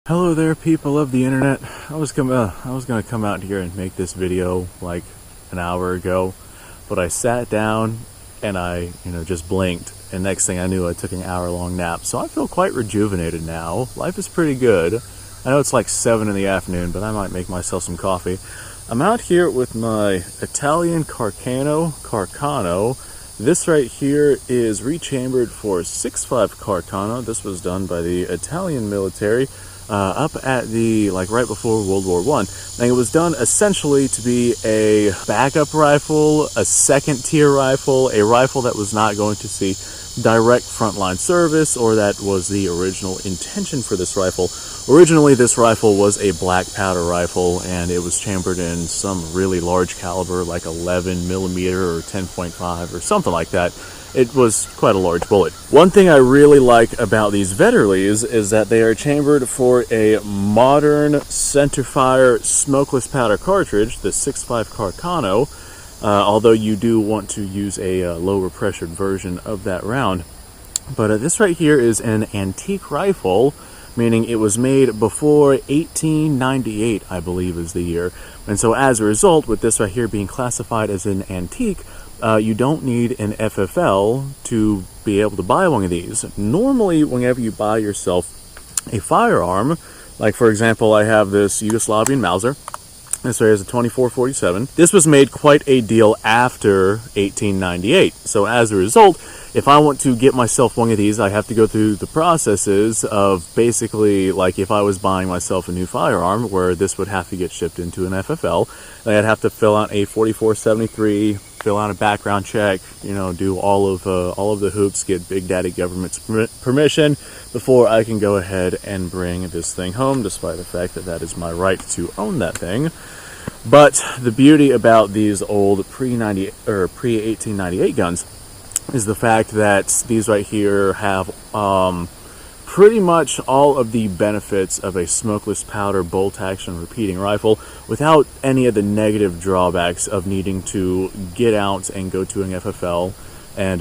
Hello there, people of the internet. I was gonna come out here and make this video like an hour ago, but I sat down and I just blinked, and next thing I knew I took an hour-long nap. So I feel quite rejuvenated now. Life is pretty good. I know it's like 7 in the afternoon, but I might make myself some coffee. I'm out here with my Italian Carcano. This right here is rechambered for 6.5 Carcano. This was done by the Italian military. Up at the, right before World War I. And it was done essentially to be a backup rifle, a second-tier rifle, a rifle that was not going to see direct frontline service, or that was the original intention for this rifle. Originally, this rifle was a black powder rifle, and it was chambered in some really large caliber, like 11 millimeter or 10.5 or something like that. It was quite a large bullet. One thing I really like about these Vetterlis is that they are chambered for a modern centerfire smokeless powder cartridge, the 6.5 Carcano, although you do want to use a lower pressured version of that round. But this right here is an antique rifle, meaning it was made before 1898, I believe is the year. And so as a result, with this right here being classified as an antique, you don't need an FFL to be able to buy one of these. Normally, whenever you buy yourself a firearm, like for example, I have this Yugoslavian Mauser. This right here is a 2447. This was made quite a deal after 1898. So as a result, if I want to get myself one of these, I have to go through the processes of basically, like if I was buying myself a new firearm, where this would have to get shipped into an FFL, and I'd have to fill out a 4473, fill out a background check, do all of the hoops, get Big Daddy government's permission before I can go ahead and bring this thing home, despite the fact that that is my right to own that thing. But the beauty about these old pre-1898 guns is the fact that these right here have pretty much all of the benefits of a smokeless powder bolt action repeating rifle without any of the negative drawbacks of needing to get out and go to an FFL and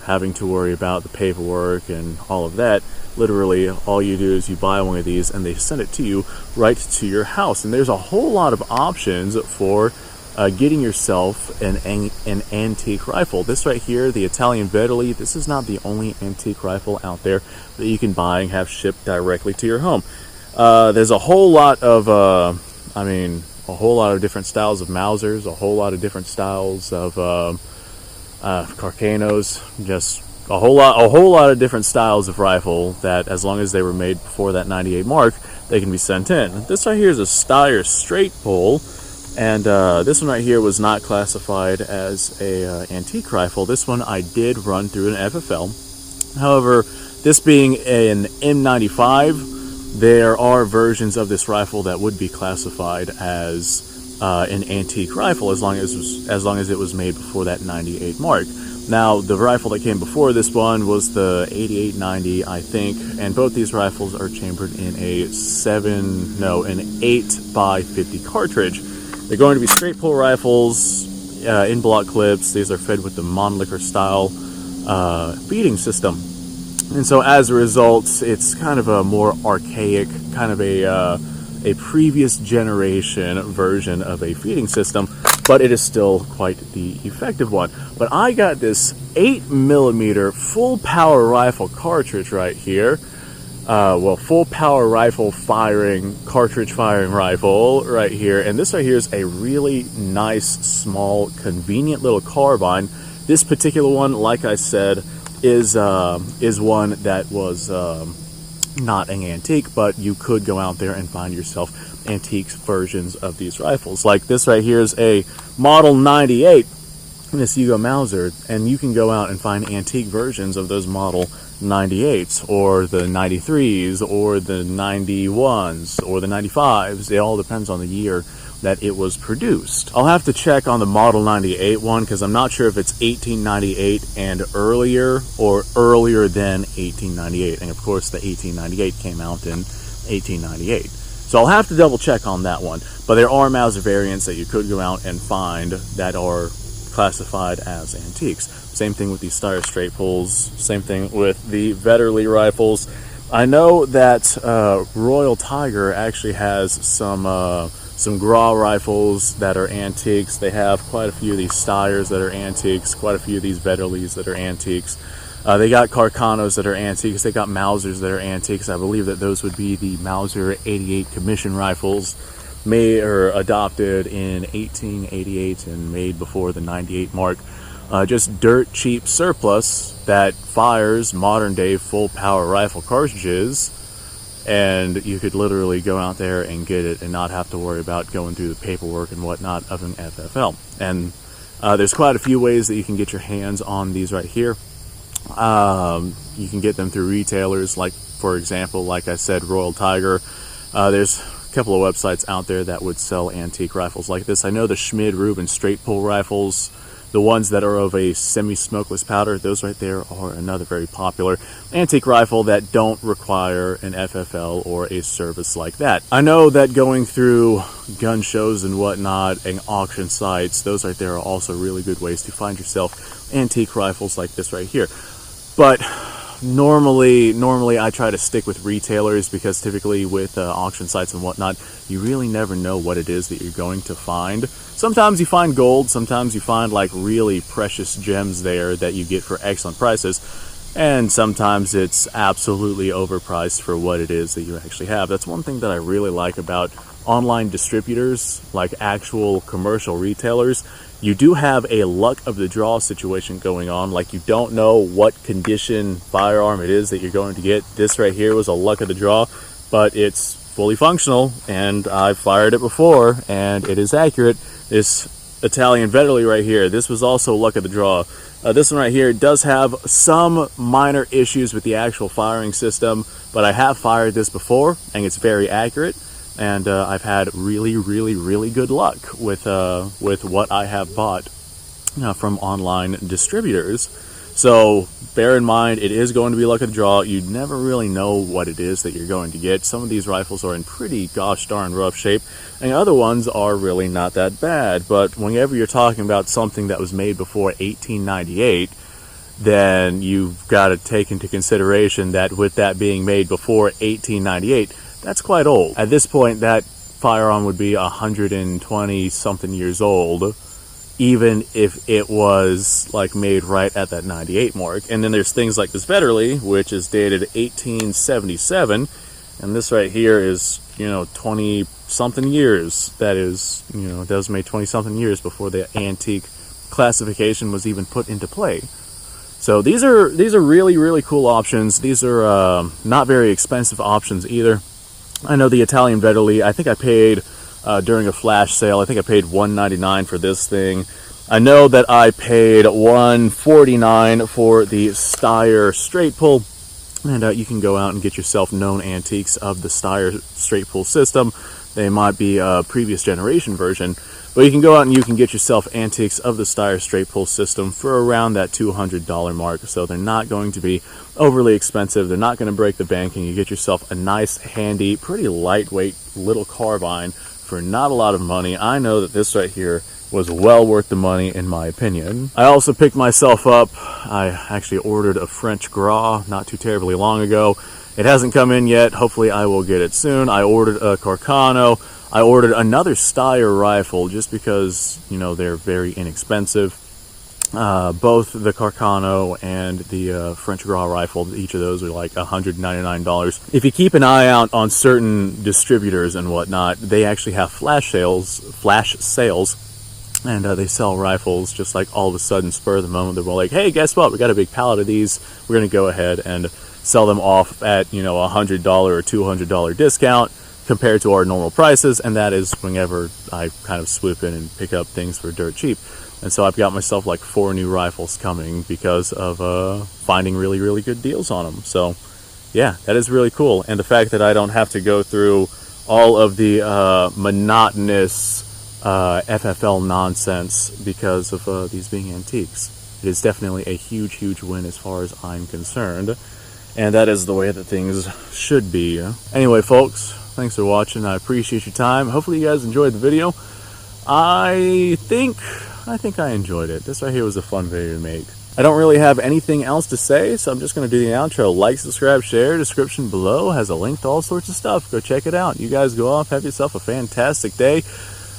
having to worry about the paperwork and all of that. Literally, all you do is you buy one of these and they send it to you right to your house. And there's a whole lot of options for getting yourself an antique rifle. This right here, the Italian Vetterli, this is not the only antique rifle out there that you can buy and have shipped directly to your home. There's a whole lot of, a whole lot of different styles of Mausers, a whole lot of different styles of Carcanos, just a whole lot of different styles of rifle that, as long as they were made before that 98 mark, they can be sent in. This right here is a Steyr straight pull. And this one right here was not classified as a antique rifle. This one I did run through an FFL. However, this being an M95, there are versions of this rifle that would be classified as an antique rifle as long as it was made before that 98 mark. Now, the rifle that came before this one was the 8890, I think, and both these rifles are chambered in an 8x50 cartridge. They're going to be straight pull rifles, in block clips. These are fed with the Mannlicher style feeding system. And so as a result, it's kind of a more archaic, kind of a previous generation version of a feeding system, but it is still quite the effective one. But I got this 8mm full power rifle cartridge right here. Full power rifle cartridge firing rifle right here. And this right here is a really nice, small, convenient little carbine. This particular one, like I said, is one that was not an antique, but you could go out there and find yourself antique versions of these rifles. Like this right here is a Model 98, this Yugo Mauser, and you can go out and find antique versions of those Model 98s, or the 93s, or the 91s, or the 95s. It all depends on the year that it was produced. I'll have to check on the Model 98 one, because I'm not sure if it's 1898 and earlier, or earlier than 1898. And of course, the 1898 came out in 1898. So I'll have to double check on that one. But there are Mauser variants that you could go out and find that are classified as antiques. Same thing with these Steyr straight pulls, same thing with the Vetterli rifles. I know that Royal Tiger actually has some Gra rifles that are antiques. They have quite a few of these Steyrs that are antiques, quite a few of these Vetterlis that are antiques. They got Carcanos that are antiques. They got Mausers that are antiques. I believe that those would be the Mauser 88 commission rifles, made or adopted in 1888 and made before the 98 mark. Just dirt cheap surplus that fires modern day full power rifle cartridges, and you could literally go out there and get it and not have to worry about going through the paperwork and whatnot of an FFL. And there's quite a few ways that you can get your hands on these right here. You can get them through retailers, like for example, like I said, Royal Tiger. There's a couple of websites out there that would sell antique rifles like this. I know the Schmid Rubin straight pull rifles, the ones that are of a semi-smokeless powder, those right there are another very popular antique rifle that don't require an FFL or a service like that. I know that going through gun shows and whatnot and auction sites, those right there are also really good ways to find yourself antique rifles like this right here. But normally I try to stick with retailers, because typically with auction sites and whatnot, you really never know what it is that you're going to find. Sometimes you find gold, sometimes you find like really precious gems there that you get for excellent prices, and sometimes it's absolutely overpriced for what it is that you actually have. That's one thing that I really like about online distributors, like actual commercial retailers. You do have a luck of the draw situation going on. Like, you don't know what condition firearm it is that you're going to get. This right here was a luck of the draw, but it's fully functional, and I've fired it before, and it is accurate. This Italian Vetterli right here, this was also luck of the draw. This one right here does have some minor issues with the actual firing system, but I have fired this before, and it's very accurate. And I've had really good luck with what I have bought from online distributors. So bear in mind, it is going to be luck of the draw. You never really know what it is that you're going to get. Some of these rifles are in pretty gosh darn rough shape, and other ones are really not that bad. But whenever you're talking about something that was made before 1898, then you've got to take into consideration that with that being made before 1898, that's quite old. At this point, that firearm would be 120 something years old, even if it was like made right at that 98 mark. And then there's things like this Vetterli, which is dated 1877, and this right here is, 20 something years. That is, that was made 20 something years before the antique classification was even put into play. So these are really cool options. These are not very expensive options either. I know the Italian Vetterli, I think I paid during a flash sale, I think I paid $199 for this thing. I know that I paid $149 for the Steyr straight pull, and you can go out and get yourself known antiques of the Steyr straight pull system. They might be a previous generation version, but you can go out and you can get yourself antiques of the Steyr straight pull system for around that $200 mark. So they're not going to be overly expensive. They're not going to break the bank, and you get yourself a nice, handy, pretty lightweight little carbine for not a lot of money. I know that this right here was well worth the money, in my opinion. I also picked myself up, I actually ordered a French Gras not too terribly long ago. It hasn't come in yet. Hopefully I will get it soon. I ordered a Carcano. I ordered another Steyr rifle just because, they're very inexpensive. Both the Carcano and the French Gras rifle, each of those are like $199. If you keep an eye out on certain distributors and whatnot, they actually have flash sales, and they sell rifles just like all of a sudden, spur of the moment. They're like, hey, guess what? We got a big pallet of these. We're going to go ahead and sell them off at, $100 or $200 discount compared to our normal prices, and that is whenever I kind of swoop in and pick up things for dirt cheap. And so I've got myself like 4 new rifles coming because of finding really good deals on them. So yeah, that is really cool. And the fact that I don't have to go through all of the monotonous FFL nonsense because of these being antiques. It is definitely a huge win as far as I'm concerned. And that is the way that things should be. Anyway, folks, thanks for watching. I appreciate your time. Hopefully you guys enjoyed the video. I think I enjoyed it. This right here was a fun video to make. I don't really have anything else to say, so I'm just going to do the outro. Like, subscribe, share. Description below has a link to all sorts of stuff. Go check it out. You guys go off, have yourself a fantastic day.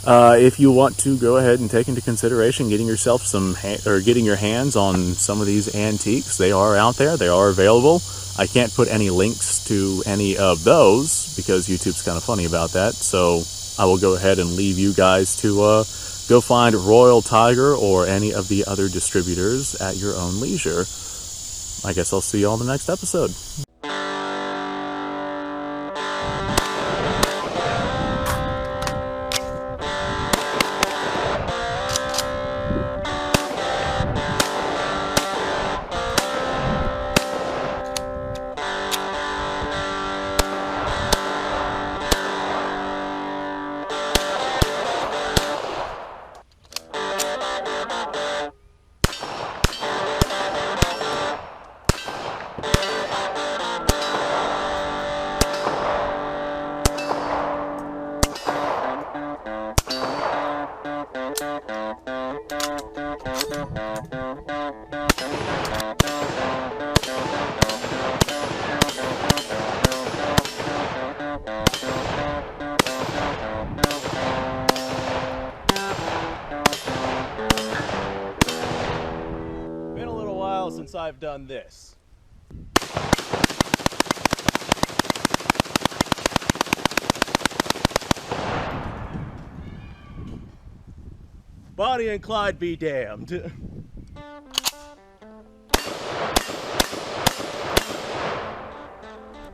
If you want to go ahead and take into consideration getting yourself getting your hands on some of these antiques, they are out there. They are available. I can't put any links to any of those because YouTube's kind of funny about that. So I will go ahead and leave you guys to go find Royal Tiger or any of the other distributors at your own leisure. I guess I'll see you all in the next episode. Been a little while since I've done this. Bonnie and Clyde be damned.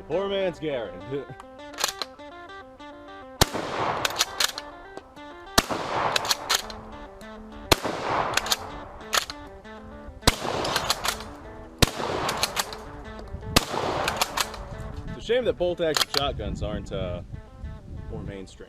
Poor man's Garen. It's a shame that bolt-action shotguns aren't more mainstream.